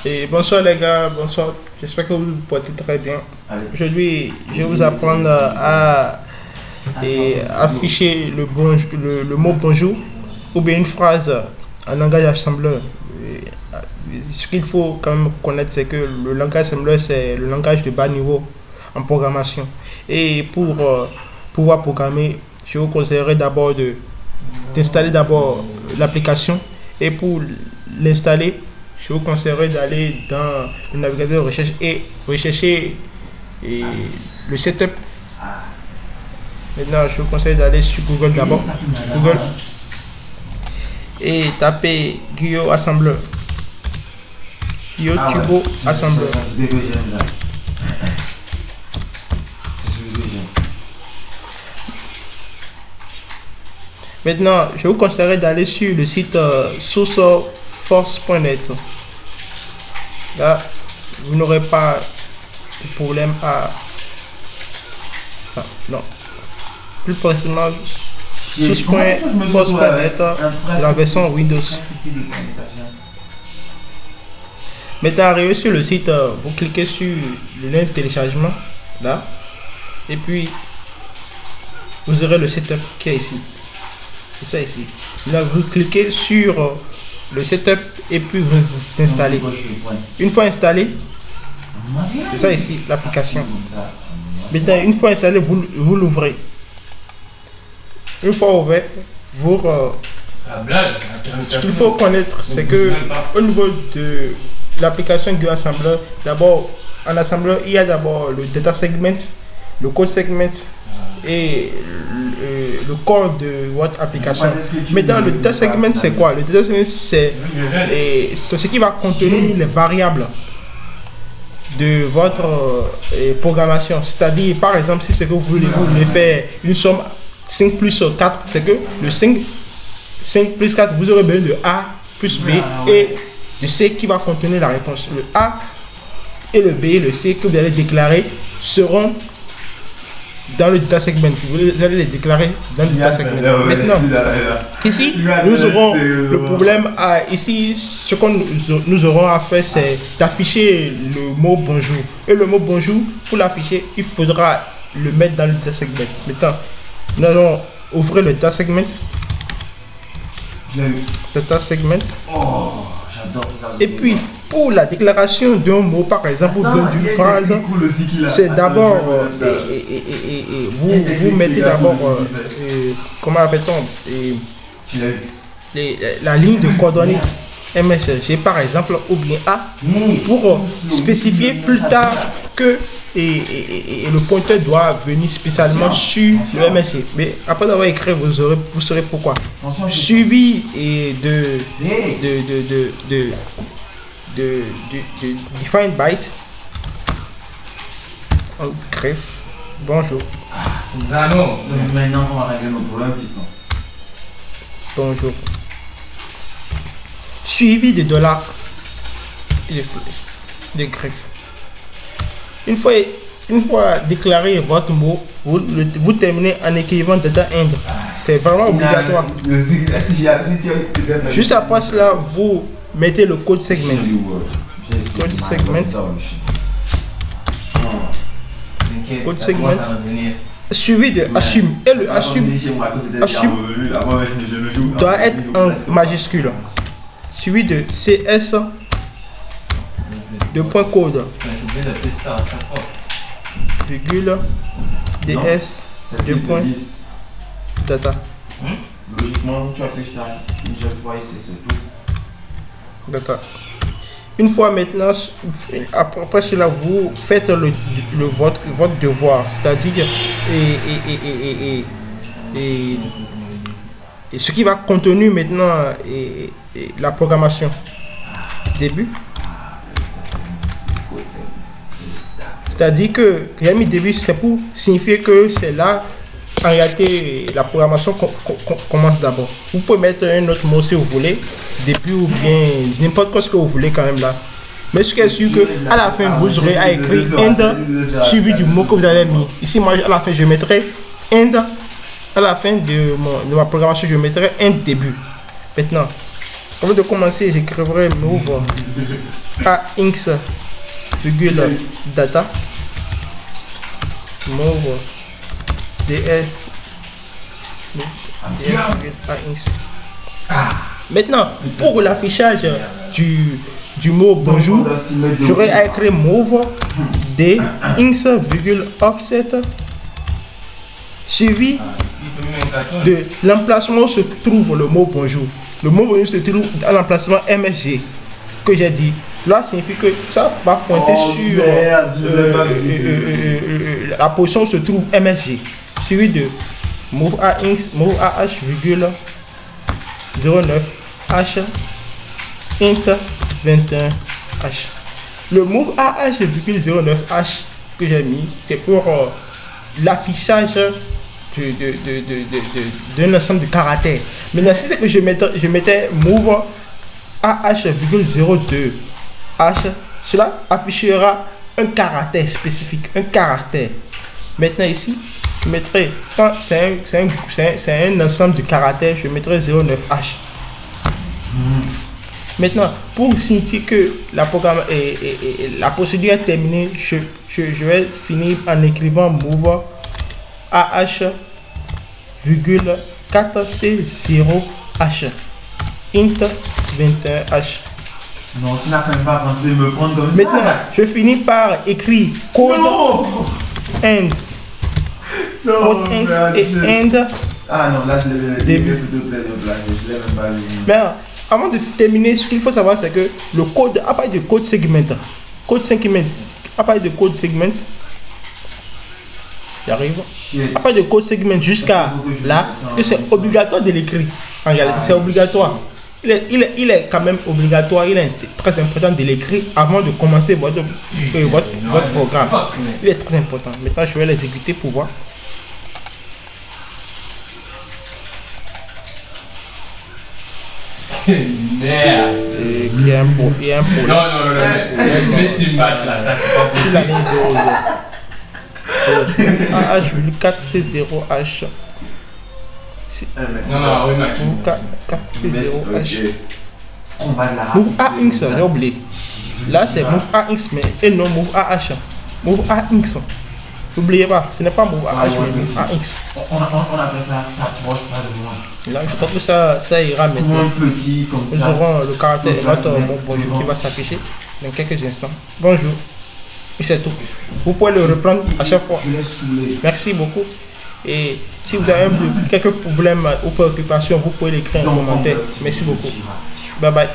Et bonsoir les gars, bonsoir. J'espère que vous vous portez très bien. Aujourd'hui, je vais vous apprendre à afficher le mot bonjour ou bien une phrase en langage assembleur. Ce qu'il faut quand même connaître, c'est que le langage assembleur, c'est le langage de bas niveau en programmation. Et pour pouvoir programmer, je vous conseillerais d'abord d'installer d'abord l'application. Et pour l'installer, je vous conseillerais d'aller dans le navigateur de recherche et rechercher le setup. Maintenant, je vous conseille d'aller sur Google d'abord. Google. Et taper Guillaume Assembleur. Guillaume Turbo Assembleur. Maintenant, je vous conseillerais d'aller sur le site sourceforce.net. Là, vous n'aurez pas de problème à... non. Plus précisément, source.force.net, la version Windows. Maintenant, arrivé sur le site, vous cliquez sur le lien de téléchargement, là. Et puis, vous aurez le setup qui est ici. C'est ça ici. Là, vous cliquez sur le setup et puis vous installez. Une fois installé, c'est ça ici, l'application. Maintenant, une fois installé, vous l'ouvrez. Une fois ouvert, ce qu'il faut connaître, c'est que au niveau de l'application Guillaume Assembleur, d'abord, en assembleur, il y a d'abord le data segment, le code segment et le corps de votre application. Maintenant, le data segment, c'est quoi? Le data segment, c'est ce qui va contenir les variables de votre programmation. C'est-à-dire, par exemple, si c'est que vous voulez faire une somme 5 plus 4, c'est que le 5 plus 4, vous aurez besoin de A plus B et de C qui va contenir la réponse. Le A et le B et le C que vous allez déclarer seront dans le data segment. Vous allez les déclarer dans le data segment. Maintenant, ici, nous aurons le problème ici, ce que nous aurons à faire, c'est d'afficher le mot bonjour. Et le mot bonjour, pour l'afficher, il faudra le mettre dans le data segment. Maintenant, nous allons ouvrir le data segment. Data segment. Oh, j'adore ça. Et puis, pour la déclaration d'un mot, par exemple, ou d'une phrase, c'est d'abord, vous mettez d'abord, comment appelle-t-on, la ligne de coordonnées MSG, par exemple, ou bien A, pour spécifier plus tard que le pointeur doit venir spécialement sur le MSG. Mais après avoir écrit, vous saurez pourquoi. Suivi de define byte. Oh, greffe. Bonjour. Maintenant, on va régler nos problèmes, piston. Bonjour. Suivi de dollars et de griffes. Une fois déclaré votre mot, vous terminez en écrivant data end. C'est vraiment obligatoire. Juste après cela, vous mettez le code segment. Code segment. Code segment. Suivi de assume. Et le assume doit être en majuscule. Suivi de CS de point code. Virgule DS de point data. Logiquement, tu appuies une seule fois ici, c'est tout. Data. Une fois maintenant, après cela, vous faites votre devoir, c'est-à-dire et ce qui va contenir maintenant la programmation. Début. C'est-à-dire que j'ai mis début, c'est pour signifier que c'est là, en réalité, la programmation commence d'abord. Vous pouvez mettre un autre mot si vous voulez, début ou bien n'importe quoi ce que vous voulez quand même là. Mais ce qui est sûr que à la fin, vous aurez à écrire end suivi du mot que vous avez mis. Ici, moi, à la fin, je mettrai end. À la fin de ma programmation, je mettrai un début. Maintenant, Avant de commencer, j'écrirai move AX virgule data move DS virgule AX. Maintenant, pour l'affichage du mot bonjour, j'aurais à écrire move DX virgule offset suivi de l'emplacement où se trouve le mot bonjour. Le mot bonjour se trouve dans l'emplacement MSG que j'ai dit. Cela signifie que ça va pointer sur la position où se trouve MSG, suivi de move AH virgule 09H int 21H. Le move AH virgule 09H que j'ai mis, c'est pour l'affichage d'un ensemble de caractères. Maintenant, si c'est que je mettais move AH,02H, cela affichera un caractère spécifique, un caractère. Maintenant ici, je mettrai, quand c'est un ensemble de caractères, je mettrai 09H. Maintenant, pour signifier que la procédure est terminée, je vais finir en écrivant move AH virgule 4C0H int 21H. Non, tu n'as quand même pas pensé me prendre comme ça. Maintenant, je finis par écrire code end. Code end et end. Ah non, là je l'ai début. Je l'ai même pas lu. Mais avant de terminer, ce qu'il faut savoir, c'est que le code, à partir de code segment, à partir de code segment, j'arrive. À partir de code segment jusqu'à là, c'est obligatoire de l'écrire. En réalité, c'est obligatoire. Il est quand même obligatoire, il est très important de l'écrire avant de commencer votre programme. Il est très important. Maintenant, je vais l'exécuter pour voir. C'est merde. Il y a un problème. Non. Mets une balle là, ça c'est pas possible. La ligne 12. AH4C0H. Non, oui, Max. 4C0H. Move AX, j'ai oublié. Là, c'est move AX, mais et non move AH. Move AX. N'oubliez pas, ce n'est pas move AH, mais move AX. On appelle ça t'approche pas de moi. Là, je pense que ça ira maintenant. Un petit comme Nous ça. aurons le caractère mon bonjour qui va s'afficher dans quelques instants. Bonjour. Et c'est tout. Vous pouvez le reprendre à chaque fois. Je l'ai saoulé. Merci beaucoup. Et si vous avez quelques problèmes ou préoccupations, vous pouvez l'écrire en commentaire. Merci beaucoup. Bye bye.